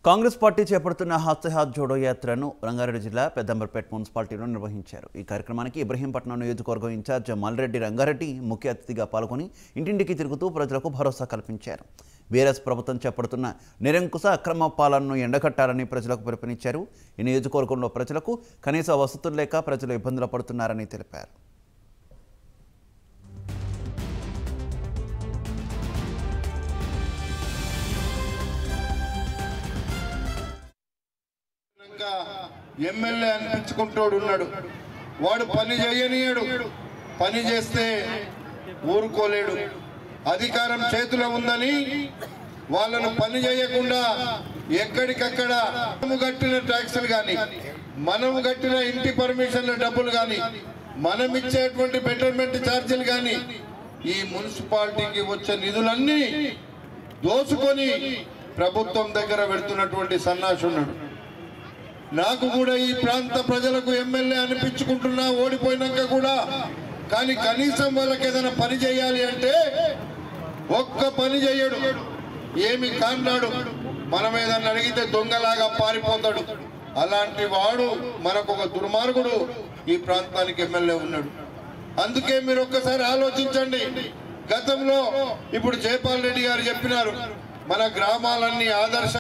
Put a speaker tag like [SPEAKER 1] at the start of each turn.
[SPEAKER 1] Congress party చేపడుతున్న హాత్ జోడో యాత్రను రంగారెడ్డి జిల్లా పెద్దంబర్పేట మున్సిపాలిటీలో నిర్వహించారు। ఈ కార్యక్రమానికి ఇబ్రహీంపట్నం నియోజకవర్గం ఇన్ఛార్జ్ మల్రెడ్డి రంగారెడ్డి ముఖ్య అతిథిగా పాల్గొని ఇంటింటికి తిరుగుతూ ప్రజలకు భరోసా కల్పించారు। బీఆర్ఎస్ ప్రభుత్వం చేపడుతున్న నిరంకుశ అక్రమ పాలనను ఎండగట్టాలని ప్రజలకు పిలుపునిచ్చారు। ఈ నియోజకవర్గంలో ప్రజలకు కనీస వసతులు లేక ప్రజలు ఇబ్బందులు పడుతున్నారని తెలిపారు।
[SPEAKER 2] ఎమ్మెల్యే అనిపించుకుంటోడు ఉన్నాడు, వాడు పని చేయనీయడు, పని చేస్తే ఊరుకోలేడు। అధికారం చేతిలో ఉందని వాళ్ళను పని చేయకుండా ఎక్కడికక్కడ మనము కట్టిన ట్యాక్సులు కానీ, మనము కట్టిన ఇంటి పర్మిషన్ల డబ్బులు కానీ, మనం ఇచ్చేటువంటి బెటర్మెంట్ ఛార్జీలు కానీ, ఈ మున్సిపాలిటీకి వచ్చే నిధులన్నీ దోచుకొని ప్రభుత్వం దగ్గర పెడుతున్నటువంటి సన్నాసి ఉన్నాడు। నాకు కూడా ఈ ప్రాంత ప్రజలకు ఎమ్మెల్యే అనిపించుకుంటున్నా ఓడిపోయినాక కూడా, కానీ కనీసం వాళ్ళకి ఏదైనా పని చేయాలి అంటే ఒక్క పని చేయడు, ఏమి కాన్నాడు, మనం ఏదన్నా అడిగితే దొంగలాగా పారిపోతాడు। అలాంటి వాడు మనకు ఒక దుర్మార్గుడు ఈ ప్రాంతానికి ఎమ్మెల్యే ఉన్నాడు। అందుకే మీరు ఒక్కసారి ఆలోచించండి। గతంలో ఇప్పుడు జయపాల్ రెడ్డి గారు చెప్పినారు, మన గ్రామాలన్నీ ఆదర్శ